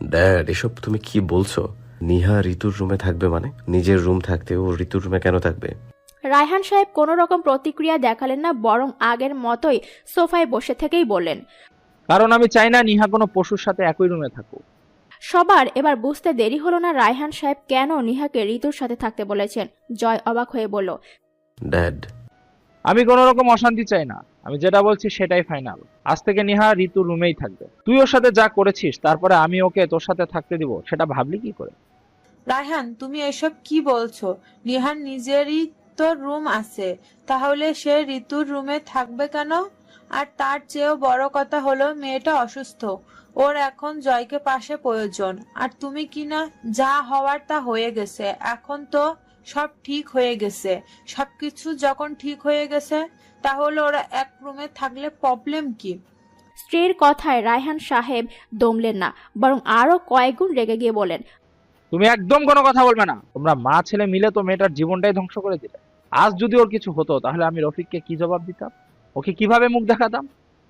Dad, এসব তুমি কি বলছো? নিহা ঋতুর রুমে থাকবে মানে? নিজের রুম থাকতে ও ঋতুর রুমে কেন থাকবে? রায়হান সাহেব কোনো রকম প্রতিক্রিয়া দেখালেন না, বরং আগের মতোই সোফায় বসে থেকেই বললেন, কারণ আমি চাই না নিহা কোনো পশুর সাথে একই রুমে থাকুক। সবার এবার বুঝতে দেরি হলো না রায়হান সাহেব কেন নিহাকে ঋতুর সাথে থাকতে বলেছেন। জয় অবাক হয়ে বলল, ড্যাড, আমি কোনো রকম অশান্তি চাই না, আমি যেটা বলছি সেটাই ফাইনাল। আজ থেকে নিহা ঋতুর রুমেই থাকবে। তুই ওর সাথে যা করেছিস তারপরে আমি ওকে তোর সাথে থাকতে দিব, সেটা ভাবলি কি করে? রায়হান, তুমি এসব কি বলছো? নিহার নিজেরই তো রুম আছে, তাহলে সে ঋতুর রুমে থাকবে কেন? আর তার চেয়েও বড় কথা হলো মেয়েটা অসুস্থ, ওর এখন জয়কে পাশে প্রয়োজন। আর তুমি কি না, যা হওয়ার তা হয়ে গেছে, এখন তো সব ঠিক হয়ে গেছে। সবকিছু যখন ঠিক হয়ে গেছে, তাহলে ওরা এক রুমে থাকলে প্রবলেম কি? স্ত্রীর কথায় রায়হান সাহেব দমলেন না, বরং আরো কয়েকগুণ রেগে গিয়ে বলেন, তুমি একদম কোনো কথা বলবে না। তোমরা মা ছেলে মিলে তো মেয়েটার জীবনটাই ধ্বংস করে দিলে। আজ যদি ওর কিছু হতো তাহলে আমি রফিককে কি জবাব দিতাম, ওকে কিভাবে মুখ দেখাতাম?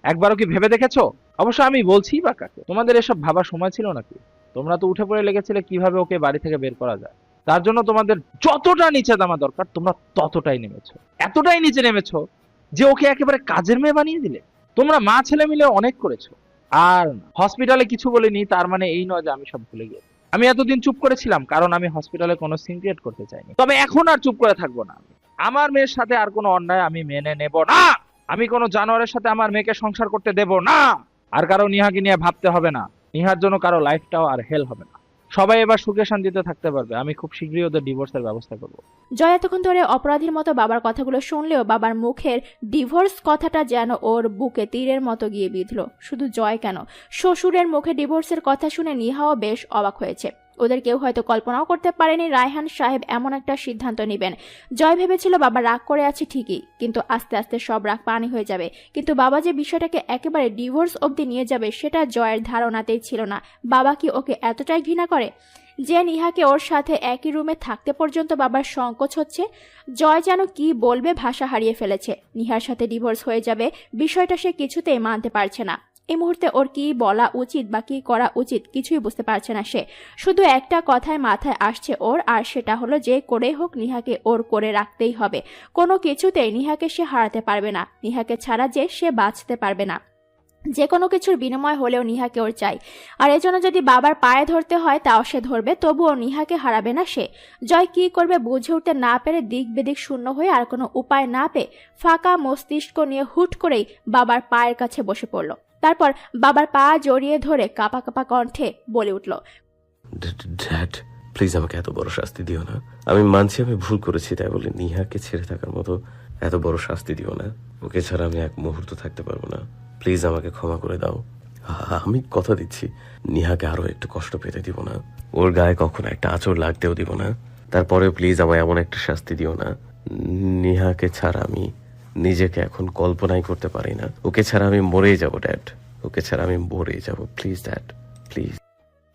একবারও কি ভেবে দেখেছো? অবশ্য আমি বলছি বা কাকে? তোমাদের এসব ভাবার সময় ছিল নাকি? তোমরা তো উঠে পড়ে লেগেছিলে কিভাবে ওকে বাড়ি থেকে বের করা যায়। তার জন্য তোমাদের যতটা নিচে নামা দরকার তোমরা ততটাই নেমেছো। এতটাই নিচে নেমেছো যে ওকে একেবারে কাজের মেয়ে বানিয়ে দিলে। তোমরা মা ছেলে মিলে অনেক করেছো। আর হসপিটালে কিছু বলিনি তার মানে এই নয় যে আমি সব ভুলে গেছি। আমি এতদিন চুপ করেছিলাম কারণ আমি হসপিটালে কোনো সিন ক্রিয়েট করতে চাইনি। তবে এখন আর চুপ করে থাকবো না। আমার মেয়ের সাথে আর কোনো অন্যায় আমি মেনে নেব না। আমি কোনো জানোয়ারের সাথে আমার মেয়েকে সংসার করতে দেব না। আর কারো নিহাকে নিয়ে ভাবতে হবে না। নিহার জন্য কারো লাইফটাও আর হেল হবে না। সবাই এবার সুখে শান্তিতে থাকতে পারবে। আমি খুব শীঘ্রই ওদের ডিভোর্সের ব্যবস্থা করব। জয় এতক্ষণ ধরে অপরাধীর মতো বাবার কথাগুলো শুনলেও বাবার মুখের ডিভোর্স কথাটা যেন ওর বুকে তীরের মতো গিয়ে বিঁধল। শুধু জয় কেন, শ্বশুরের মুখে ডিভোর্সের কথা শুনে নিহাও বেশ অবাক হয়েছে। ওদের কেউ হয়তো কল্পনাও করতে পারেনি রায়হান সাহেব এমন একটা সিদ্ধান্ত নেবেন। জয় ভেবেছিল বাবা রাগ করে আছে ঠিকই, কিন্তু আস্তে আস্তে সব রাগ পানি হয়ে যাবে। কিন্তু বাবা যে বিষয়টাকে একেবারে ডিভোর্স অবধি নিয়ে যাবে সেটা জয়ের ধারণাতেই ছিল না। বাবা কি ওকে এতটাই ঘৃণা করে যে নিহাকে ওর সাথে একই রুমে থাকতে পর্যন্ত বাবার সংকোচ হচ্ছে? জয় যেন কি বলবে ভাষা হারিয়ে ফেলেছে। নিহার সাথে ডিভোর্স হয়ে যাবে বিষয়টা সে কিছুতেই মানতে পারছে না। এই মুহূর্তে ওর কি বলা উচিত বা কি করা উচিত কিছুই বুঝতে পারছে না সে। শুধু একটা কথায় মাথায় আসছে ওর, আর সেটা হলো যে করে হোক নিহাকে ওর করে রাখতেই হবে। কোনো কিছুতেই নিহাকে সে হারাতে পারবে না। নিহাকে ছাড়া যে সে বাঁচতে পারবে না। যে কোনো কিছুর বিনিময় হলেও নিহাকে ওর চাই। আর এজন্য যদি বাবার পায়ে ধরতে হয় তাও সে ধরবে, তবুও নিহাকে হারাবে না সে। জয় কি করবে বুঝে উঠতে না পেরে দিক বেদিক শূন্য হয়ে আর কোনো উপায় না পেয়ে ফাঁকা মস্তিষ্ক নিয়ে হুট করেই বাবার পায়ের কাছে বসে পড়ল। তারপর বাবার পা জড়িয়ে ধরে কাঁপা কাঁপা কণ্ঠে বলে উঠল, ড্যাড, প্লিজ আমাকে এত বড় শাস্তি দিও না। আমি মানছি আমি ভুল করেছি, তাই বলে নিহাকে ছেড়ে থাকার মতো এত বড় শাস্তি দিও না। ওকে ছাড়া আমি এক মুহূর্ত থাকতে পারবো না। প্লিজ আমাকে ক্ষমা করে দাও। আমি কথা দিচ্ছি নিহাকে আরো একটু কষ্ট পেতে দিব না। ওর গায়ে কখনো একটা আঁচড় লাগতেও দিব না। তারপরেও প্লিজ আমায় এমন একটা শাস্তি দিও না। নিহাকে ছাড়া আমি নিজেকে এখন কল্পনাই করতে পারি না। ওকে ছাড়া আমি মরেই যাব ড্যাড। ওকে ছাড়া আমি মরেই যাব। Please dad, please.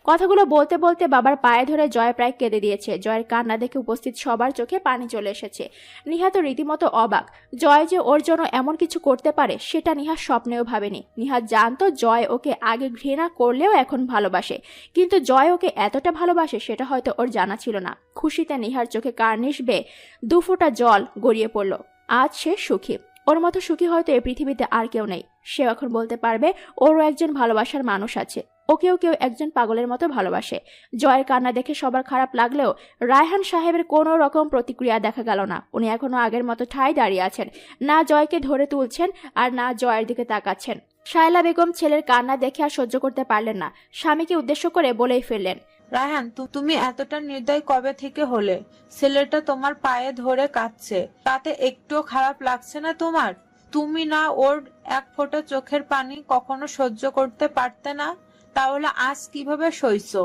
কথাগুলো বলতে বলতে বাবার পায়ে ধরে জয় প্রায় কেঁদে দিয়েছে। জয়ের কান্না দেখে উপস্থিত সবার চোখে পানি চলে এসেছে। নিহা তো রীতিমতো অবাক। জয় যে ওর জন্য এমন কিছু করতে পারে সেটা নিহা স্বপ্নেও ভাবেনি। নিহা জানতো জয় ওকে আগে ঘৃণা করলেও এখন ভালোবাসে, কিন্তু জয় ওকে এতটা ভালোবাসে সেটা হয়তো ওর জানা ছিল না। খুশিতে নিহার চোখে কার্নিশ বেয়ে দুফোঁটা জল গড়িয়ে পড়ল। আজ সে সুখী। ওর মতো সুখী হয়তো এই পৃথিবীতে আর কেউ নেই। সে এখন বলতে পারবে ওরও একজন ভালোবাসার মানুষ আছে। ওকেও কেউ একজন পাগলের মতো ভালোবাসে। জয়ের কান্না দেখে সবার খারাপ লাগলেও রায়হান সাহেবের কোনো রকম প্রতিক্রিয়া দেখা গেল না। উনি এখনো আগের মতো ঠায় দাঁড়িয়ে আছেন, না জয়কে ধরে তুলছেন আর না জয়ের দিকে তাকাচ্ছেন। শায়লা বেগম ছেলের কান্না দেখে আর সহ্য করতে পারলেন না। স্বামীকে উদ্দেশ্য করে বলেই ফেললেন, রায়হান, তুমি এতটা নির্দয় কবে থেকে হলে? ছেলেটা তোমার পায়ে ধরে কাঁদছে, তাতে একটুও খারাপ লাগছে না তোমার? তুমি না ওর এক ফোঁটা চোখের পানি কখনো সহ্য করতে পারতে না, তাহলে আজ কিভাবে সইছো?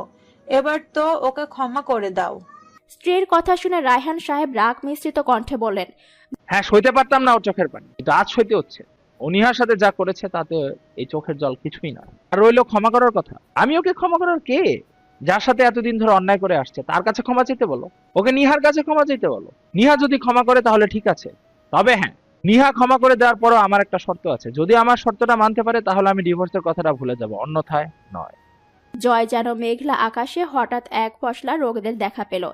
এবার তো ওকে ক্ষমা করে দাও। স্ত্রীর কথা শুনে রায়হান সাহেব রাগ মিশ্রিত কণ্ঠে বললেন, হ্যাঁ, সইতে পারতাম না ওর চোখের পানি, কিন্তু আজ সইতে হচ্ছে। অনিহার সাথে যা করেছে তাতে এই চোখের জল কিছুই না। আর রইলো ক্ষমা করার কথা, আমি ওকে ক্ষমা করার কে? যার সাথে এতদিন ধরে অন্যায় করে আসছে তার কাছে ক্ষমা চাইতে বলো। ওকে নিহার কাছে ক্ষমা চাইতে বলো। নিহা যদি ক্ষমা করে তাহলে ঠিক আছে। তবে হ্যাঁ, নিহা ক্ষমা করে দেওয়ার পরও আমার একটা শর্ত আছে। যদি আমার শর্তটা মানতে পারে তাহলে আমি ডিভোর্সের কথাটা ভুলে যাব, অন্যথায় নয়। জয় যেন মেঘলা আকাশে হঠাৎ এক পশলা রোগদের দেখা পেল।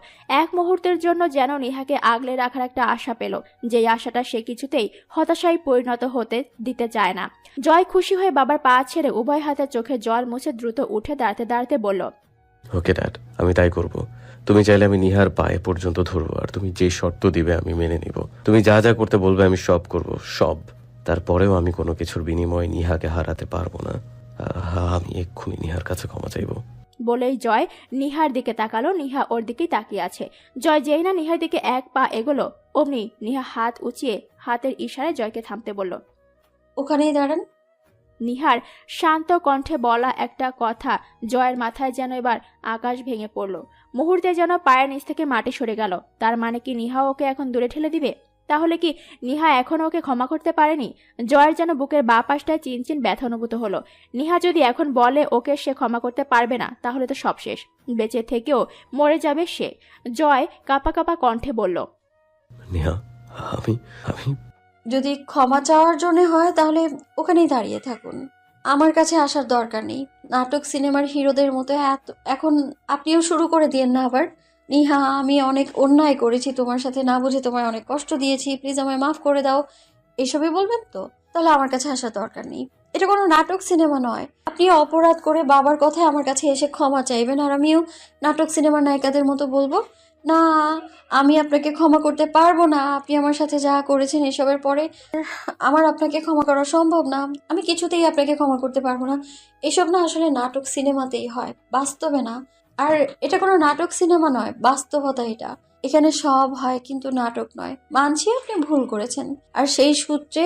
এক মুহূর্তের জন্য যেন নিহাকে আগলে রাখার একটা আশা পেল, যেই আশাটা সে কিছুতেই হতাশায় পরিণত হতে দিতে চায় না। জয় খুশি হয়ে বাবার পা ছেড়ে উভয় হাতে চোখে জল মুছে দ্রুত উঠে দাঁড়াতে দাঁড়াতে বলল, ওকে ড্যাড, আমি তাই করব। তুমি চাইলে আমি নিহার পায়ে পর্যন্ত ধরবো, আর তুমি যে শর্ত দিবে আমি মেনে নিব। তুমি যা যা করতে বলবে আমি সব করব, সব। তারপরেও আমি কোনো কিছুর বিনিময়ে নিহাকে হারাতে পারবো না। আমি এক্ষুনি নিহার কাছে ক্ষমা চাইবো। বলেই জয় নিহার দিকে তাকালো। নিহা ওর দিকেই তাকিয়ে আছে। জয় যেই না নিহার দিকে এক পা এগোলো, অমনি নিহা হাত উঁচিয়ে হাতের ইশারায় জয়কে থামতে বলল। ওখানেই দাঁড়ান। নিহার শান্ত কণ্ঠে বলা একটা কথা জয়ের মাথায় যেন এবার আকাশ ভেঙে পড়ল। মুহূর্তে যেন পায়ের নিচ থেকে মাটি সরে গেল। তার মানে কি নিহা ওকে এখন দূরে ঠেলে দিবে? তাহলে কি নিহা এখনো ওকে ক্ষমা করতে পারেনি? জয়ের যেন বুকের বাঁ পাশটায় চিনচিন ব্যথা অনুভূত হলো। নিহা যদি এখন বলে ওকে সে ক্ষমা করতে পারবে না, তাহলে তো সব শেষ। বেঁচে থেকেও মরে যাবে সে। জয় কাঁপা কাঁপা কণ্ঠে বলল, নিহা, আমি আমি যদি ক্ষমা চাওয়ার জন্য হয় তাহলে ওখানেই দাঁড়িয়ে থাকুন, আমার কাছে আসার দরকার নেই। নাটক সিনেমার হিরোদের মতো এখন আপনিও শুরু করে দিয়েন না আবার। নিহা, আমি অনেক অন্যায় করেছি তোমার সাথে, না বুঝে তোমায় অনেক কষ্ট দিয়েছি, প্লিজ আমায় মাফ করে দাও, এসবই বলবেন তো? তাহলে আমার কাছে আসার দরকার নেই। এটা কোনো নাটক সিনেমা নয়। আপনি অপরাধ করে বাবার কথায় আমার কাছে এসে ক্ষমা চাইবেন, আর আমিও নাটক সিনেমার নায়িকাদের মতো বলবো, না আমি আপনাকে ক্ষমা করতে পারবো না, আপনি আমার সাথে যা করেছেন এসবের পরে আমার আপনাকে ক্ষমা করা সম্ভব না, আমি কিছুতেই আপনাকে ক্ষমা করতে পারবো না। এসব না আসলে নাটক সিনেমাতেই হয়, বাস্তবে না। আর এটা কোনো নাটক সিনেমা নয়, বাস্তবতা এটা। এখানে সব হয় কিন্তু নাটক নয়। মানছি আপনি ভুল করেছেন, আর সেই সূত্রে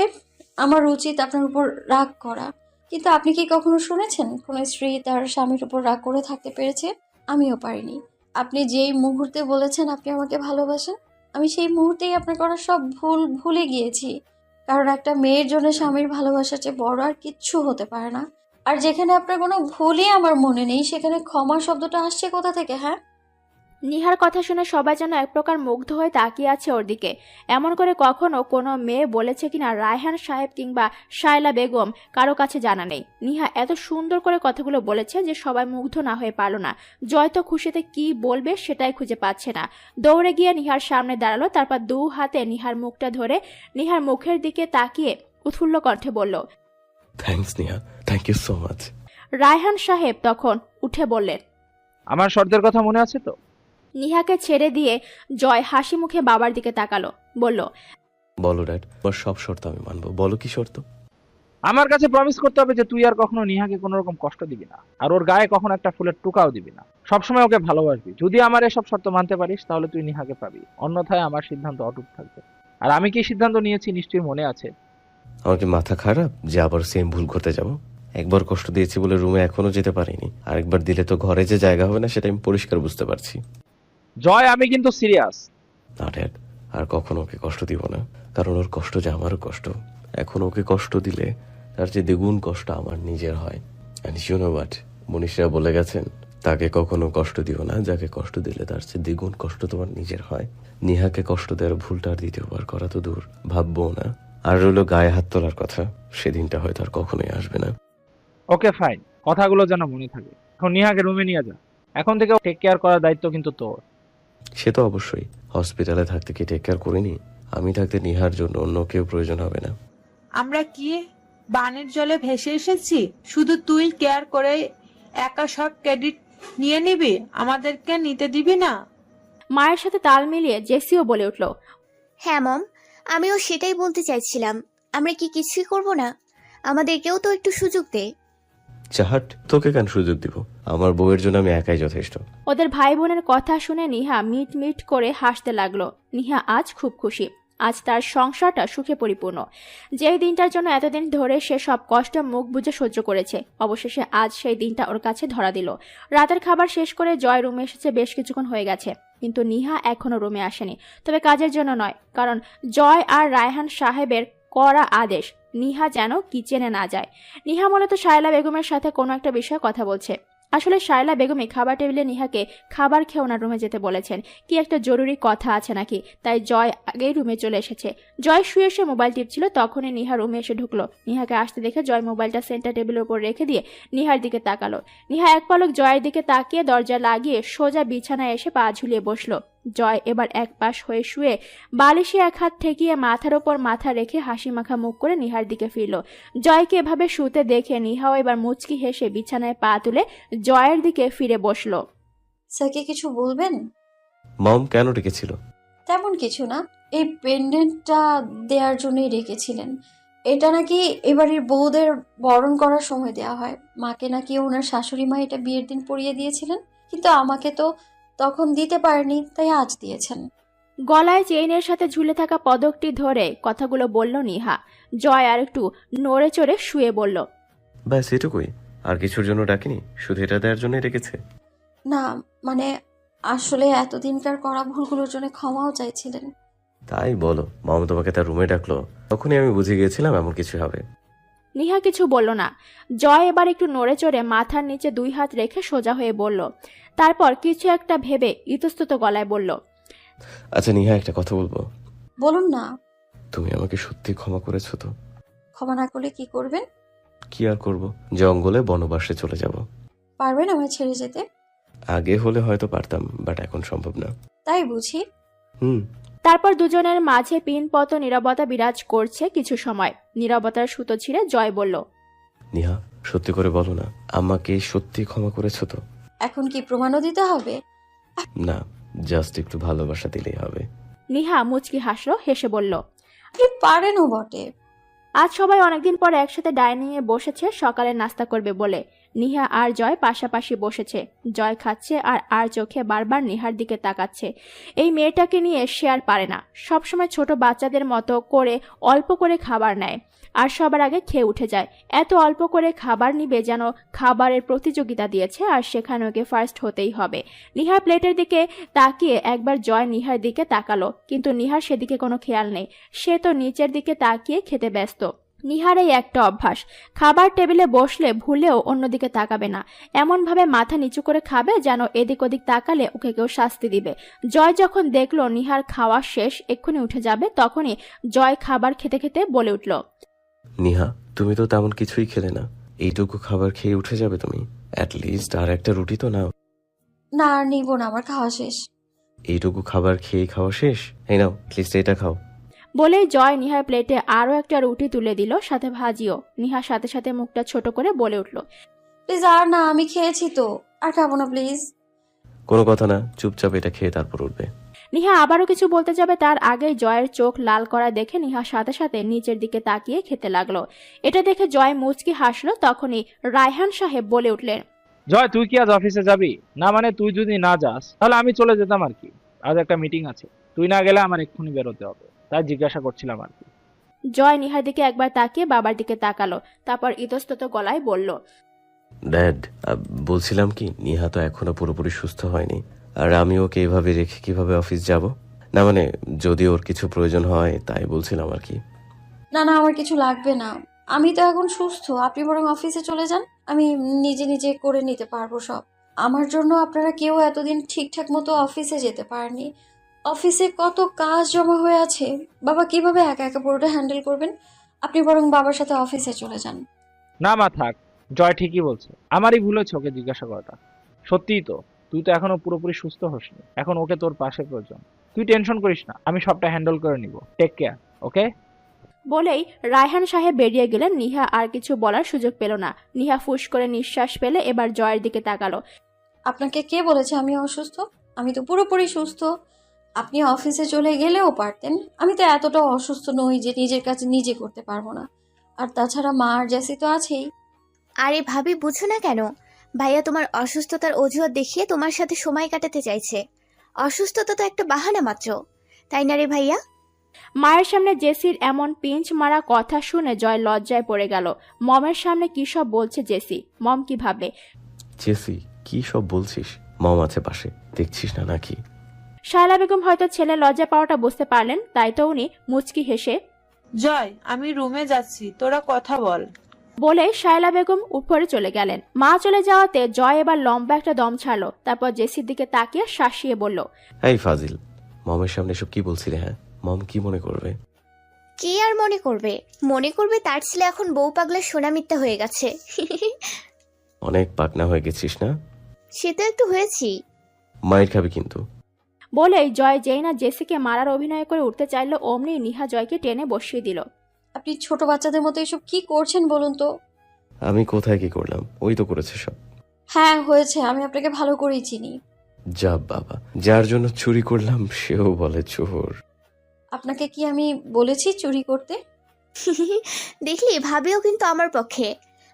আমার উচিত আপনার উপর রাগ করা। কিন্তু আপনি কি কখনো শুনেছেন কোনো স্ত্রী তার স্বামীর উপর রাগ করে থাকতে পেরেছে? আমিও পারিনি। আপনি যেই মুহূর্তে বলেছেন আপনি আমাকে ভালোবাসেন, আমি সেই মুহূর্তেই আপনার করা সব ভুল ভুলে গিয়েছি। কারণ একটা মেয়ের জন্য স্বামীর ভালোবাসার চেয়ে বড় আর কিচ্ছু হতে পারে না। আর যেখানে আপনার কোনো ভুলই আমার মনে নেই, সেখানে ক্ষমা শব্দটা আসছে কোথা থেকে? হ্যাঁ, নিহার কথা শুনে সবাই যেন এক প্রকার মুগ্ধ হয়ে তাকিয়ে আছে ওর দিকে। এমন করে কখনো কোনো মেয়ে বলেছে কিনা রায়হান সাহেব কিংবা শায়লা বেগম কারো কাছে জানা নেই। নিহা এত সুন্দর করে কথাগুলো বলেছে যে সবাই মুগ্ধ না হয়ে পারল না। জয় তো খুশিতে কি বলবে সেটাই খুঁজে পাচ্ছে না। দৌড়ে গিয়ে নিহার সামনে দাঁড়ালো, তারপর দু হাতে নিহার মুখটা ধরে নিহার মুখের দিকে তাকিয়ে উৎফুল্ল কণ্ঠে বলল, thanks Niha, thank you so much. Raihan সাহেব তখন উঠে বললেন, আমার শর্তের কথা মনে আছে তো? নিহাকে ছেড়ে দিয়ে জয় হাসি মুখে বাবার দিকে তাকালো, বলল, বলো ড্যাড, আমার সব শর্ত আমি মানবো। বলো কি শর্ত? আমার কাছে প্রমিস করতে হবে যে তুই আর কখনো নিহাকে কোনো রকম কষ্ট দিবি না, আর ওর গায়ে কখনো একটা ফুলের টুকাও দিবি না, সবসময় ওকে ভালোবাসবি। যদি আমার এসব শর্ত মানতে পারিস তাহলে তুই নিহাকে পাবি, অন্যথায় আমার সিদ্ধান্ত অটুট থাকবে। আর আমি কি সিদ্ধান্ত নিয়েছি নিশ্চয়ই মনে আছে। আমার কি মাথা খারাপ যে আবার সেম ভুল করতে যাব? একবার কষ্ট দিয়েছি বলে রুমে এখনো যেতে পারিনি, আরেকবার দিলে তো ঘরে যে জায়গা হবে না সেটা আমি পরিষ্কার বুঝতে পারছি। জয়, আমি কিন্তু সিরিয়াস। না ড্যাড, আর কখনো ওকে কষ্ট দিব না, কারণ ওর কষ্ট যে আমারও কষ্ট। এখন ওকে কষ্ট দিলে তার যে দ্বিগুণ কষ্ট আমার নিজের হয়। And you know what? মনীষরা বলে গেছেন, তাকে কখনো কষ্ট দিও না যাকে কষ্ট দিলে তার চেয়ে দ্বিগুণ কষ্ট তোমার নিজের হয়। নিহাকে কষ্ট দেওয়ার ভুলটা আর দ্বিতীয়বার করা তো দূর, ভাববো না। আর রইল গায়ে হাত তোলার কথা, সেদিনটা হয়তো আর কখনোই আসবে না। ওকে ফাইন, কথাগুলো যেন মনে থাকে। এখন নিহাকে রুমে নিয়ে যা। এখন থেকে টেক কেয়ার করার দায়িত্ব কিন্তু তোর। সে তো অবশ্যই, হসপিটালে থাকতে কি টেক কেয়ার করিনি? আমি থাকতে নিহার জন্য অন্য কেউ প্রয়োজন হবে না। আমরা কি বানের জলে ভেসে এসেছি? শুধু তুই কেয়ার করে একা সব ক্রেডিট নিয়ে নিবি, আমাদেরকে নিতে দিবি না? মায়ের সাথে তাল মিলিয়ে জেসিও বলে উঠল, হ্যাঁ মম, আমিও সেটাই বলতে চাইছিলাম। আমরা কি কিছুই করব না? আমাদেরকেও তো একটু সুযোগ দে। চাহাট, তোকে কেন সুযোগ দিব? আমার বউয়ের জন্য আমি একাই যথেষ্ট। ওদের ভাই বোনের কথা শুনে নিহা মিট মিট করে হাসতে লাগলো। নিহা আজ খুব খুশি। আজ তার সংসারটা সুখে পরিপূর্ণ। যেই দিনটার জন্য এতদিন ধরে সে সব কষ্ট মুখ বুজে সহ্য করেছে, অবশেষে আজ সেই দিনটা ওর কাছে ধরা দিল। রাতের খাবার শেষ করে জয় রুমে এসেছে, বেশ কিছুক্ষণ হয়ে গেছে, কিন্তু নিহা এখনো রুমে আসেনি। তবে কাজের জন্য নয়, কারণ জয় আর রায়হান সাহেবের কড়া আদেশ নিহা যেন কিচেনে না যায়। নিহা মূলত শায়লা বেগমের সাথে কোনো একটা বিষয়ে কথা বলছে। আসলে শায়লা বেগমই খাবার টেবিলে নিহাকে খাবার খেয়ে ওনার রুমে যেতে বলেছেন। কি একটা জরুরি কথা আছে নাকি, তাই জয় আগেই রুমে চলে এসেছে। জয় শুয়ে শুয়ে মোবাইল টিপছিল, তখনই নিহা রুমে এসে ঢুকলো। নিহাকে আসতে দেখে জয় মোবাইলটা সেন্টার টেবিলের উপর রেখে দিয়ে নিহার দিকে তাকালো। নিহা এক পলক জয়ের দিকে তাকিয়ে দরজা লাগিয়ে সোজা বিছানায় এসে পা ঝুলিয়ে বসলো। জয় এবার এক পাশ হয়ে শুয়ে বালিশে এক হাত ঠেকিয়ে মাথার ওপর মাথা রেখে হাসি মাখা মুখ করে নিহার দিকে ফিরল। জয়কে এভাবে শুতে দেখে নিহাও এবার মুচকি হেসে বিছানায় পা তুলে জয়ের দিকে ফিরে বসলো। স্যারকে কিছু বলবেন? মম কেন ডেকেছিল? তেমন কিছু না, এই পেন্ডেন্টটা দেওয়ার জন্যই রেখেছিলেন। এটা নাকি এবারের বউদের বরণ করার সময় দেওয়া হয়। মাকে নাকি ওনার শাশুড়ি মা এটা বিয়ের দিন পরিয়ে দিয়েছিলেন, কিন্তু আমাকে তো তখন দিতে পারেনি, তাই আজ দিয়েছেন। গলায় চেইনের সাথে ঝুলে থাকা পদকটি ধরে কথাগুলো বলল নিহা। জয় আর একটু নড়ে চড়ে শুয়ে বলল, ব্যাস এটুকুই? আর কিছুর জন্য ডাকিনি, শুধু এটা দেওয়ার জন্যই রেখেছে? না মানে আসলে এতদিনকার করা ভুলগুলোর জন্য ক্ষমাও চাইছিলেন। তাই বলো, মম তোমাকে তার রুমে ডাকলো, তখনই আমি বুঝে গিয়েছিলাম এমন কিছু হবে। নিহা কিছু বলল না। জয় এবার একটু নড়ে চড়ে মাথার নিচে দুই হাত রেখে সোজা হয়ে বলল, তারপর কিছু একটা ভেবে ইতস্তত গলায় বলল, আচ্ছা নিহা, একটা কথা বলবো। বলুন না। তুমি আমাকে সত্যি ক্ষমা করেছো তো? ক্ষমা না করলে কি করবেন? কি আর করব, জঙ্গলে বনবাসে চলে যাব। পারবেন আমায় ছেড়ে যেতে? আগে হলে হয়তো পারতাম, বাট এখন সম্ভব না। তাই বুঝি। হুম। তারপর দুজনের মাঝে পিনপত নীরবতা বিরাজ করছে কিছু সময়। নীরবতার সুতো ছিঁড়ে জয় বলল, নিহা সত্যি করে বলো না, আমাকে সত্যি ক্ষমা করেছো তো? এখন কি প্রমাণও দিতে হবে? না, জাস্ট একটু ভালোবাসা দিলেই হবে। নিহা মুচকি হাসলো, হেসে বলল, আপনি পারেনও বটে। আজ সবাই অনেকদিন পর একসাথে ডাইনিং এ বসেছে সকালে নাস্তা করবে বলে। নিহা আর জয় পাশাপাশি বসেছে। জয় খাচ্ছে আর আর চোখে বারবার নিহার দিকে তাকাচ্ছে। এই মেয়েটাকে নিয়ে সে আর পারে না। সবসময় ছোট বাচ্চাদের মতো করে অল্প করে খাবার নেয় আর সবার আগে খেয়ে উঠে যায়। এত অল্প করে খাবার নিবে যেন খাবারের প্রতিযোগিতা দিয়েছে আর সেখানে ওকে ফার্স্ট হতেই হবে। নিহার প্লেটের দিকে তাকিয়ে একবার জয় নিহার দিকে তাকালো, কিন্তু নিহার সেদিকে কোনো খেয়াল নেই। সে তো নিচের দিকে তাকিয়ে খেতে ব্যস্ত। নিহার এই একটা অভ্যাস, খাবার টেবিলে বসলে ভুলেও অন্যদিকে তাকাবে না। এমনভাবে মাথা নিচু করে খাবে যেন এদিক ওদিক তাকালে ওকে কেউ শাস্তি দিবে। জয় যখন দেখলো নিহার খাওয়া শেষ, এক্ষুনি উঠে যাবে, তখনই জয় খাবার খেতে খেতে বলে উঠল, নিহা তুমি তো তেমন কিছুই খেলে না, এইটুকু খাবার খেয়ে উঠে যাবে তুমি? অ্যাটলিস্ট আর একটা রুটি তো নাও। না আর নিব না, আমার খাওয়া শেষ। এইটুকু খাবার খেয়ে খাওয়া শেষ? এই নাও, অ্যাটলিস্ট এটা খাও। বলেই জয় নিহার প্লেটে আরো একটা রুটি তুলে দিল, সাথে ভাজিও। নিহার সাথে সাথে মুখটা ছোট করে বলে উঠল, প্লিজ আর না, আমি খেয়েছি তো, আর খাবো না প্লিজ। কোনো কথা না, চুপচাপ এটা খেয়ে তারপর উঠবে। নিহা আবারও কিছু বলতে যাবে, তার আগেই জয়ের চোখ লাল করা দেখে নিহা সাথে সাথে নিচের দিকে তাকিয়ে খেতে লাগলো। এটা দেখে জয় মুচকি হাসলো। তখনই রায়হান সাহেব বলে উঠলেন, জয় তুই কি আজ অফিসে যাবি? না মানে তুই যদি না যাস তাহলে আমি চলে যেতাম আর কি। আজ একটা মিটিং আছে, তুই না গেলে আমার এক্ষুনি বেরোতে হবে, তাই জিজ্ঞাসা করছিলাম আর কি। জয় নিহার দিকে একবার তাকিয়ে বাবার দিকে তাকালো, তারপর ইতস্তত গলায় বলল, ড্যাড, বলছিলাম কি, নিহা তো এখনো পুরোপুরি সুস্থ হয়নি, আর আমি ওকে এভাবে রেখে কিভাবে অফিস যাব? না মানে যদি ওর কিছু প্রয়োজন হয় তাই বলছিলাম আর কি। না না, আমার কিছু লাগবে না, আমি তো এখন সুস্থ। আপনি বরং অফিসে চলে যান, আমি নিজে নিজে করে নিতে পারবো সব। আমার জন্য আপনারা কেউ এতদিন ঠিকঠাক মতো অফিসে যেতে পারেনি। অফিসে কত কাজ জমা হয়ে আছে, বাবা কিভাবে একা একা পুরোটা হ্যান্ডেল করবেন? আপনি বরং বাবার সাথে অফিসে চলে যান। না মা থাক, জয় ঠিকই বলছে, আমারই ভুল হয়েছে ওকে জিজ্ঞাসা করাটা। সত্যিই তো, তুই তো এখনো পুরোপুরি সুস্থ হসনি, এখন ওকে তোর পাশে প্রয়োজন। তুই টেনশন করিস না, আমি সবটা হ্যান্ডেল করে নিব। টেক কেয়ার, ওকে? বলেই রায়হান সাহেব বেরিয়ে গেলেন। নিহা আর কিছু বলার সুযোগ পেল না। নিহা ফুস করে নিঃশ্বাস পেলে এবার জয়ের দিকে তাকালো। আপনাকে কে বলেছে আমি অসুস্থ? আমি তো পুরোপুরি সুস্থ। আপনি অফিসে চলে গেলেও পারতেন, আমি তো এতটা অসুস্থ নই যে নিজের কাছে নিজে করতে পারবো না। আর তাছাড়া মা আর জেসি তো আছেই। আরে ভাবি, বুঝো না কেন? ভাইয়া তোমার অসুস্থতার অজুহাত দেখিয়ে তোমার সাথে সময় কাটাতে চাইছে। অসুস্থতা তো একটা বাহানা মাত্র, তাই না রে ভাইয়া? মায়ের সামনে জেসির এমন পিঞ্চ মারা কথা শুনে জয় লজ্জায় পড়ে গেল। মমের সামনে কি সব বলছে জেসি, মম কি ভাববে? জেসি, কি সব বলছিস? মম আছে পাশে, দেখছিস না নাকি? শায়লা বেগম হয়তো ছেলে লজ্জা পাওয়াটা বুঝতে পারলেন, তাই তো উনি মুচকি হেসে, জয় আমি রুমে যাচ্ছি, তোরা কথা বল। বলে শায়লা বেগম উপরে চলে গেলেন। মা চলে যাওয়াতে জয় এবার লম্বা একটা দম ছাড়লো, তারপর জেসির দিকে তাকিয়ে শাসিয়ে বলল, এই ফাজিল, মমের সামনে সব কি বলছিলে? হ্যাঁ, মম কি মনে করবে? কি আর মনে করবে? মনে করবে তার ছেলে এখন বউ পাগলা সোনা মিথ্যা হয়ে গেছে। অনেক পাকনা হয়ে গেছিস না? সে তো একটু হয়েছি। মাইর খাবি কিন্তু। বলেই জয় যেই না জেসিকে মারার অভিনয় করে উঠতে চাইলো, অমনি নিহা জয়কে টেনে বসিয়ে দিল। আপনি ছোট বাচ্চাদের মতো এসব কি করছেন বলুন তো? আমি কোথায় কি করলাম? ওই তো করেছে সব। হ্যাঁ হয়েছে, আমি আপনাকে ভালো করেই চিনি। যা বাবা, যার জন্য চুরি করলাম সেও বলে চোর। আপনাকে কি আমি বলেছি চুরি করতে? দেখলি, ভাবিও কিন্তু আমার পক্ষে।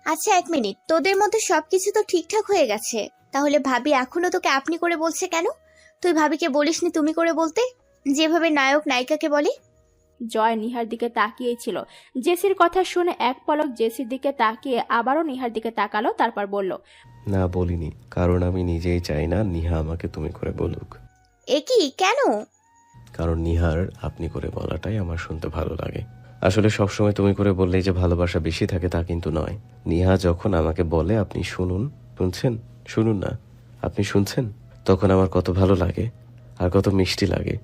আচ্ছা, 1 মিনিট, তোদের মধ্যে সবকিছু তো ঠিকঠাক হয়ে গেছে, তাহলে ভাবি এখনো তোকে আপনি করে বলছে কেন? তুই ভাবিকে বলিসনি তুমি করে বলতে, যেভাবে নায়ক নায়িকাকে বলে? জয় নিহার দিকে তাকিয়েই ছিল। জেসির কথা শুনে এক পলক জেসির দিকে তাকিয়ে আবারও নিহার দিকে তাকালো, তারপর বলল, না বলিনি, কারণ আমি নিজেই চাই না নিহা আমাকে তুমি করে বলুক। এ কি, কেন? কারণ নিহার আপনি করে বলাটাই আমার শুনতে ভালো লাগে। আসলে সবসময় তুমি করে বললেই যে ভালোবাসা বেশি থাকে তা কিন্তু নয়। নিহা যখন আমাকে বলে আপনি শুনুন, শুনুন না, আপনি শুনছেন, তখন আমার কত ভালো লাগে আর কত মিষ্টি লাগে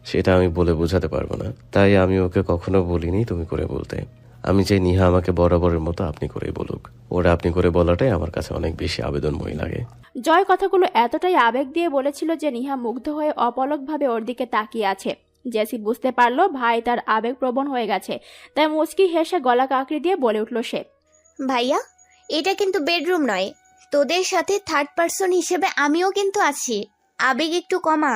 সেটা আমি বলে বোঝাতে পারবো না। তাই আমি ওকে কখনো বলিনি তুমি করে বলতে। আমি চাই নিহা আমাকে বরাবরের মতো আপনি করেই বলুক। ওরা আপনি করে বলাটাই আমার কাছে অনেক বেশি আবেদনময়ী লাগে। জয় কথাগুলো এতটাই আবেগ দিয়ে বলেছিল যে নিহা মুগ্ধ হয়ে অপলকভাবে ওর দিকে তাকিয়ে আছে। জেসি বুঝতে পারলো ভাই তার আবেগপ্রবণ হয়ে গেছে, তাই মুচকি হেসে গলা কাকড়ি দিয়ে বলে উঠল সে, ভাইয়া, এটা কিন্তু বেডরুম নয়। তোদের সাথে থার্ড পার্সন হিসেবে আমিও কিন্তু আছি। আবেগ একটু কমা।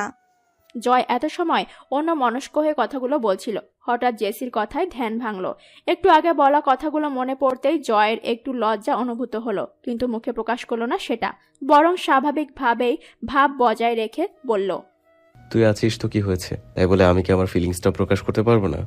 জয় এত সময় অন্য মনস্ক হয়ে কথাগুলো বলছিল। হঠাৎ জেসির কথায় ধ্যান ভাঙলো। একটু আগে বলা কথাগুলো মনে পড়তেই জয়ের একটু লজ্জা অনুভূত হলো, কিন্তু মুখে প্রকাশ করলো না সেটা, বরং স্বাভাবিকভাবেই ভাব বজায় রেখে বলল, তুই আছিস তো কি হয়েছে, তাই বলে আমি কি আমার ফিলিংসটা প্রকাশ করতে পারবো না?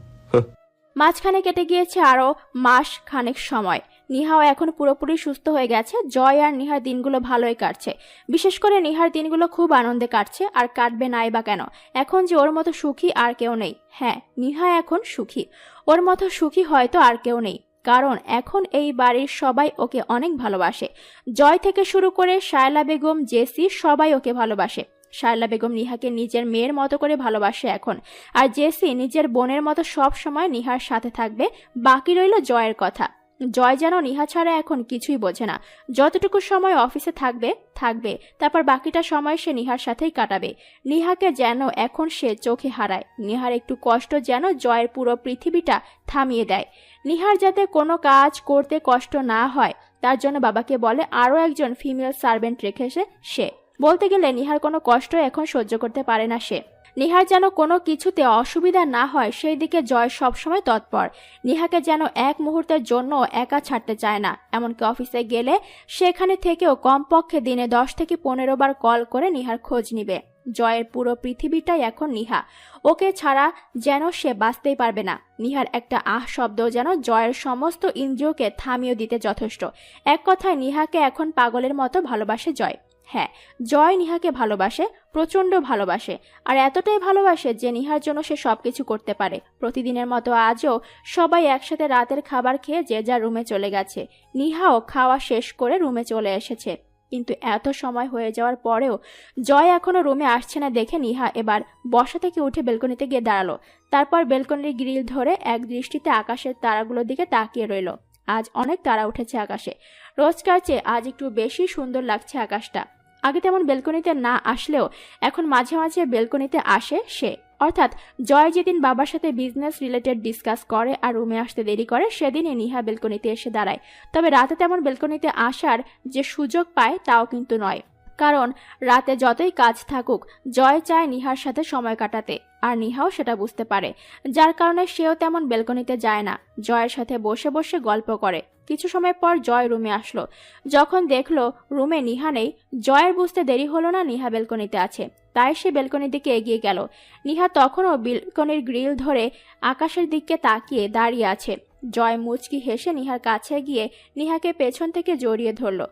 মাঝখানে কেটে গিয়েছে আরো মাস খানেক সময়। নিহাও এখন পুরোপুরি সুস্থ হয়ে গেছে। জয় আর নিহার দিনগুলো ভালোই কাটছে। বিশেষ করে নিহার দিনগুলো খুব আনন্দে কাটছে, আর কাটবে নাই বা কেন। এখন যে ওর মতো সুখী আর কেউ নেই। হ্যাঁ, নিহা এখন সুখী। ওর মতো সুখী হয়তো আর কেউ নেই, কারণ এখন এই বাড়ির সবাই ওকে অনেক ভালোবাসে। জয় থেকে শুরু করে শায়লা বেগম, জেসি, সবাই ওকে ভালোবাসে। শায়লা বেগম নিহাকে নিজের মেয়ের মতো করে ভালোবাসে এখন, আর জেসি নিজের বোনের মতো সব সময় নিহার সাথে থাকবে। বাকি রইল জয়ের কথা। জয় যেন নিহা ছাড়া এখন কিছুই বোঝে না। যতটুকু সময় অফিসে থাকবে, তারপর বাকিটা সময় সে নিহার সাথেই কাটাবে। নিহাকে যেন এখন সে চোখে হারায়। নিহার একটু কষ্ট যেন জয়ের পুরো পৃথিবীটা থামিয়ে দেয়। নিহার যাতে কোনো কাজ করতে কষ্ট না হয় তার জন্য বাবাকে বলে আরও একজন ফিমেল সার্ভেন্ট রেখেছে সে। বলতে গেলে নিহার কোনো কষ্ট এখন সহ্য করতে পারে না সে। নিহার যেন কোনো কিছুতে অসুবিধা না হয় সেই দিকে জয় সবসময় তৎপর। নিহাকে যেন এক মুহূর্তের জন্য একা ছাড়তে চায় না। এমনকি অফিসে গেলে সেখানে থেকেও কমপক্ষে দিনে 10 থেকে 15 বার কল করে নিহার খোঁজ নিবে। জয়ের পুরো পৃথিবীটাই এখন নিহা। ওকে ছাড়া যেন সে বাঁচতেই পারবে না। নিহার একটা আহ শব্দ যেন জয়ের সমস্ত ইন্দ্রিয়কে থামিয়ে দিতে যথেষ্ট। এক কথায় নিহাকে এখন পাগলের মতো ভালোবাসে জয়। হ্যাঁ, জয় নিহাকে ভালোবাসে, প্রচন্ড ভালোবাসে, আর এতটাই ভালোবাসে যে নিহার জন্য সে সবকিছু করতে পারে। প্রতিদিনের মতো আজও সবাই একসাথে রাতের খাবার খেয়ে যে যার রুমে চলে গেছে। নিহাও খাওয়া শেষ করে রুমে চলে এসেছে, কিন্তু এত সময় হয়ে যাওয়ার পরেও জয় এখনো রুমে আসছে না দেখে নিহা এবার বসা থেকে উঠে বেলকনিতে গিয়ে দাঁড়ালো। তারপর বেলকনির গ্রিল ধরে এক দৃষ্টিতে আকাশের তারাগুলোর দিকে তাকিয়ে রইল। আজ অনেক তারা উঠেছে আকাশে। রোজকার চেয়ে আজ একটু বেশি সুন্দর লাগছে আকাশটা। আগে তেমন বেলকনিতে না আসলেও এখন মাঝে মাঝে বেলকনিতে আসে সে। অর্থাৎ জয় যেদিন বাবার সাথে বিজনেস রিলেটেড ডিসকাস করে আর রুমে আসতে দেরি করে সেদিনই নিহা বেলকনিতে এসে দাঁড়ায়। তবে রাতে তেমন বেলকনিতে আসার যে সুযোগ পায় তাও কিন্তু নয়, কারণ রাতে যতই কাজ থাকুক জয় চায় নিহার সাথে সময় কাটাতে, আর নিহাও সেটা বুঝতে পারে, যার কারণে সেও তেমন বেলকনিতে যায় না। জয়ের সাথে বসে বসে গল্প করে। কিছু সময় পর জয় রুমে আসলো। যখন দেখলো রুমে নিহা নেই, জয়ের বুঝতে দেরি হলো না নিহা বেলকনিতে আছে, তাই সে বেলকনির দিকে এগিয়ে গেল। নিহা তখনও বেলকনির গ্রিল ধরে আকাশের দিকে তাকিয়ে দাঁড়িয়ে আছে। জয় মুচকি হেসে নিহার কাছে গিয়ে নিহাকে পেছন থেকে জড়িয়ে ধরলো।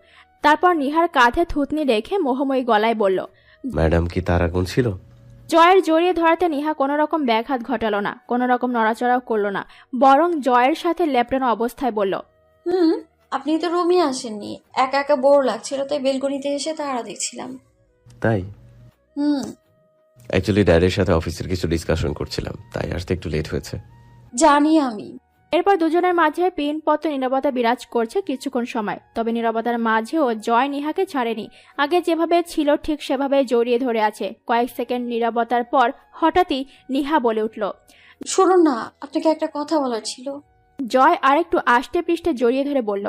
তারপর নিহার কাঁধে থুতনি রেখে মোহময়ী গলায় বলল, ম্যাডাম কি তারা গুনছিল? জয়ের জড়িয়ে ধরাতে নিহা কোনো রকম ব্যাঘাত ঘটালো না, কোনো রকম নড়াচড়াও করলো না, বরং জয়ের সাথে লেপ্টানো অবস্থায় বলল, আপনি তো রুমে আসেননি, একা একা বোর লাগছিল তাই বেলকনিতে এসে তারা দেখছিলাম। তাই হুম। অ্যাকচুয়ালি ড্যাডের সাথে অফিসের কিছু ডিসকাশন করছিলাম, তাই আসতে একটু লেট হয়েছে। জানি আমি। এরপর দুজনের মাঝে পিনপত্র নীরবতা বিরাজ করছে কিছুক্ষণ সময়। তবে নীরবতার মাঝেও জয় নিহাকে ছাড়েনি। আগে যেভাবে ছিল ঠিক সেভাবে জড়িয়ে ধরে আছে। কয়েক সেকেন্ড নীরবতার পর হঠাৎই নিহা বলে উঠল। শুনুন না, আপনাকে একটা কথা বলার ছিল। জয় আরেকটু আষ্টে পৃষ্ঠে জড়িয়ে ধরে বলল।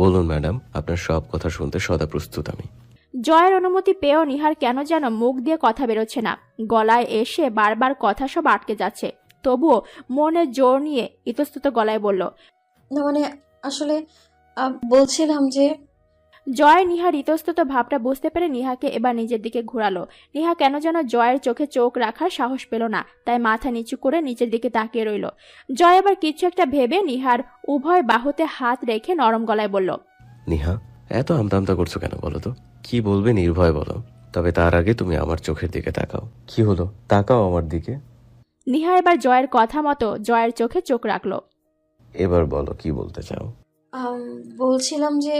বলুন ম্যাডাম, আপনার সব কথা শুনতে সদা প্রস্তুত আমি। জয়ের অনুমতি পেয়েও নিহার কেন যেন মুখ দিয়ে কথা বেরোচ্ছে না। গলায় এসে বারবার কথা সব আটকে যাচ্ছে। তবুও মনে জোর নিয়ে ইতস্তত গলায় বলল। না মানে আসলে বলছিলাম যে জয় নিহার ইতস্তত ভাবটা বুঝতে পেরে নিহাকে এবার নিজের দিকে ঘোরালো। নিহা কেন যেন জয়ের চোখে চোখ রাখার সাহস পেল না, তাই মাথা নিচু করে নিচের দিকে তাকিয়ে রইল। জয় আবার কিছু একটা ভেবে নিহার উভয় বাহুতে হাত রেখে নরম গলায় বলল। নিহা, এত আমতা করছো কেন বলো তো? কি বলবে নির্ভয় বলো, তবে তার আগে তুমি আমার চোখের দিকে তাকাও। কি হলো, তাকাও আমার দিকে। নিহা এবার জয়ের কথা মতো জয়ের চোখে চোখ রাখলো। এবার বলো কি বলতে চাও। বলছিলাম যে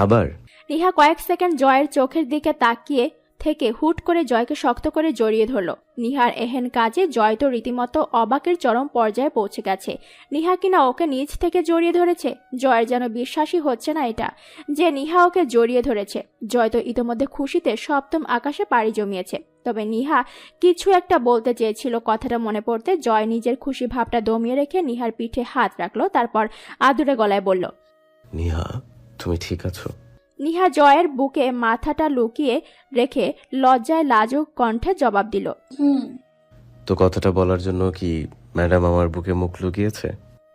আবার? নিহা কয়েক সেকেন্ড জয়ের চোখের দিকে তাকিয়ে থেকে হুট করে জয়কে শক্ত করে জড়িয়ে ধরল। নিহার এহেন কাজে জয় তো রীতিমতো অবাকের চরম পর্যায়ে পৌঁছে গেছে। নিহা কিনা ওকে নিচ থেকে জড়িয়ে ধরেছে। জয়ের যেন বিশ্বাসই হচ্ছে না এটা, যে নিহা ওকে জড়িয়ে ধরেছে। জয় তো ইতোমধ্যে খুশিতে সপ্তম আকাশে পাড়ি জমিয়েছে। তবে নিহা কিছু একটা বলতে চেয়েছিল, কথাটা মনে পড়তে জয় নিজের খুশি ভাবটা দমিয়ে রেখে নিহার পিঠে হাত রাখলো। তারপর আদুরে গলায় বলল। নিহা, তুমি ঠিক আছো? নিহা জয়ের বুকে মাথাটা লুকিয়ে রেখে লজ্জায় লাজুক কণ্ঠে জবাব দিল। তো কথাটা বলার জন্য কি ম্যাডাম আমার বুকে মুখ লুকিয়েছে?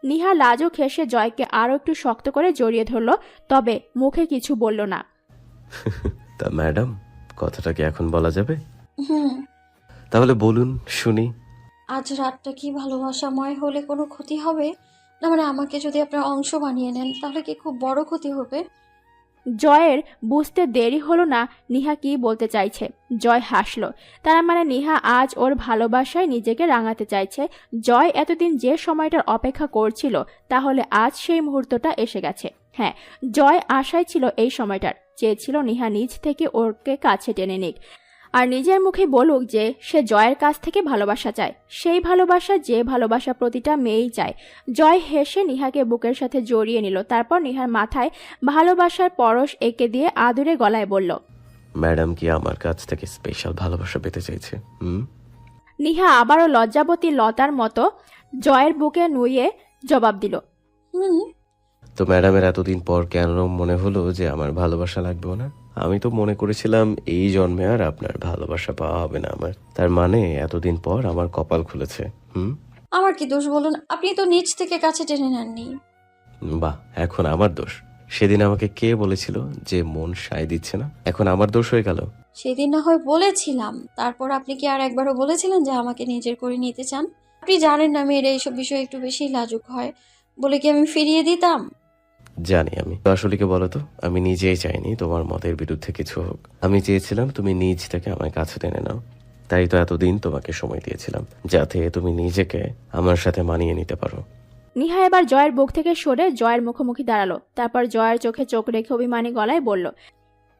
নিহা লাজুক হেসে জয়কে আরো একটু শক্ত করে জড়িয়ে ধরল, তবে মুখে কিছু বলল না। তা ম্যাডাম, কথাটা কি এখন বলা যাবে? তাহলে বলুন শুনি। আজ রাতটা কি ভালোবাসাময় হলে কোনো ক্ষতি হবে? না মানে আমাকে যদি আপনার অংশ বানিয়ে নেন তাহলে কি খুব বড় ক্ষতি হবে? জয়ের বুঝতে দেরি হলো না নিহা কি বলতে চাইছে। জয় হাসল। তার মানে নিহা আজ ওর ভালোবাসায় নিজেকে রাঙাতে চাইছে। জয় এতদিন যে সময়টার অপেক্ষা করছিল, তাহলে আজ সেই মুহূর্তটা এসে গেছে। হ্যাঁ, জয় আশায় ছিল এই সময়টার। চেয়েছিল নিহা নিজ থেকে ওরকে কাছে টেনে নিক, আর নিজের মুখে বলুক যে সে জয়ের কাছ থেকে ভালোবাসা চায়। সেই ভালোবাসা, যে ভালোবাসা প্রতিটা মেয়েই চায়। জয় হেসে নিহাকে বুকের সাথে জড়িয়ে নিল। তারপর নিহার মাথায় ভালোবাসার পরশ এঁকে দিয়ে আদুরে গলায় বলল। ম্যাডাম কি আমার কাছ থেকে স্পেশাল ভালোবাসা পেতে চাইছে? নিহা আবারও লজ্জাবতী লতার মতো জয়ের বুকে নুয়ে জবাব দিল। তো ম্যাডামের এতদিন পর কেন মনে হলো যে আমার ভালোবাসা লাগবে না? আমি তো মনে করেছিলাম এই জন্মে আর আপনার ভালোবাসা পাওয়া হবে না আমার। তার মানে এতদিন পর আমার কপাল খুলেছে। আমার কি দোষ বলুন? আপনি তো নিচ থেকে কাছে টেনে নেননি। বাহ, এখন আমার দোষ? সেদিন আমাকে কে বলেছিল যে মন সায় দিচ্ছে না? এখন আমার দোষ হয়ে গেল? সেদিন না হয় বলেছিলাম, তারপর আপনি কি আর একবারও বলেছিলেন যে আমাকে নিজের করে নিতে চান? আপনি জানেন না মেয়েরা এইসব বিষয়ে একটু বেশি লাজুক হয়, বলে কি আমি ফিরিয়ে দিতাম? জানি আমি। তো আসলে কি বলতো, আমি নিজেই চাইনি তোমার মতের বিরুদ্ধে কিছু হোক। আমি চেয়েছিলাম তুমি নিজ থেকে আমার কাছে টেনে নাও। তাই তো এতদিন তোমাকে সময় দিয়েছিলাম, যাতে তুমি নিজেকে আমার সাথে মানিয়ে নিতে পারো। নিহা এবার জয়ের বুক থেকে সরে জয়ের মুখোমুখি দাঁড়ালো। তারপর জয়ের চোখে চোখ রেখে অভিমানী গলায় বলল।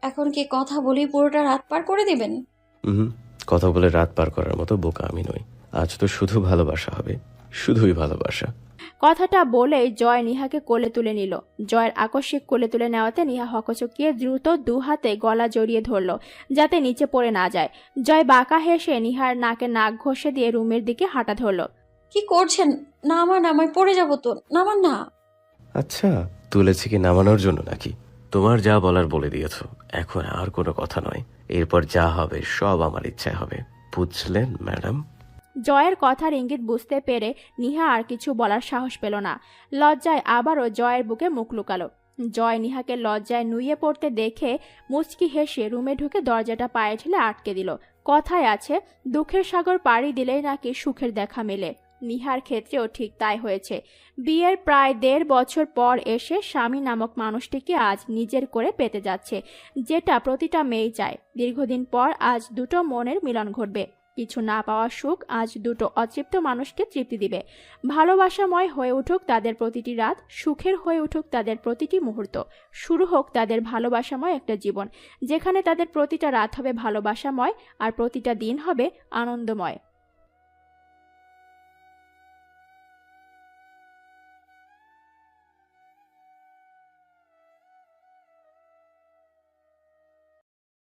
এখন কি কথা বলি পুরোটা রাত পার করে দিবেন? কথা বলে রাত পার করার মতো বোকা আমি নই। আজ তো শুধু ভালোবাসা হবে, শুধুই ভালোবাসা। কথাটা বলে জয় নিহাকে কোলে তুলে নিল। জয়ের আকস্মিক কোলে তুলে নেওয়াতে নিহা হকচকিয়ে দ্রুত দু হাতে গলা জড়িয়ে ধরল, যাতে নিচে পড়ে না যায়। জয় বাঁকা হেসে নিহার নাকে নাক ঘষে দিয়ে রুমের দিকে হাঁটা ধরল। কি করছেন? নামান, আমায় পড়ে যাবো তো, নামান না। আচ্ছা, তুলেছি কি নামানোর জন্য নাকি? তোমার যা বলার বলে দিয়েছো, এখন আর কোনো কথা নয়। এরপর যা হবে সব আমার ইচ্ছায় হবে, বুঝলেন ম্যাডাম? জয়ের কথার ইঙ্গিত বুঝতে পেরে নিহা আর কিছু বলার সাহস পেল না। লজ্জায় আবারও জয়ের বুকে মুখ লুকালো। জয় নিহাকে লজ্জায় নুয়ে পড়তে দেখে মুচকি হেসে রুমে ঢুকে দরজাটা পায়ে ঠেলে আটকে দিল। কথায় আছে, দুঃখের সাগর পাড়ি দিলেই নাকি সুখের দেখা মেলে। নিহার ক্ষেত্রেও ঠিক তাই হয়েছে। বিয়ের প্রায় 1.5 বছর পর এসে স্বামী নামক মানুষটিকে আজ নিজের করে পেতে যাচ্ছে, যেটা প্রতিটা মেয়েই চায়। দীর্ঘদিন পর আজ দুটো মনের মিলন ঘটবে। কিছু না পাওয়া সুখ আজ দুটো অতৃপ্ত মানুষকে তৃপ্তি দিবে। ভালোবাসাময় হয়ে উঠুক তাদের প্রতিটি রাত, সুখের হয়ে উঠুক তাদের প্রতিটি মুহূর্ত। শুরু হোক তাদের ভালোবাসাময় একটা জীবন, যেখানে তাদের প্রতিটা রাত হবে ভালোবাসাময় আর প্রতিটা দিন হবে আনন্দময়।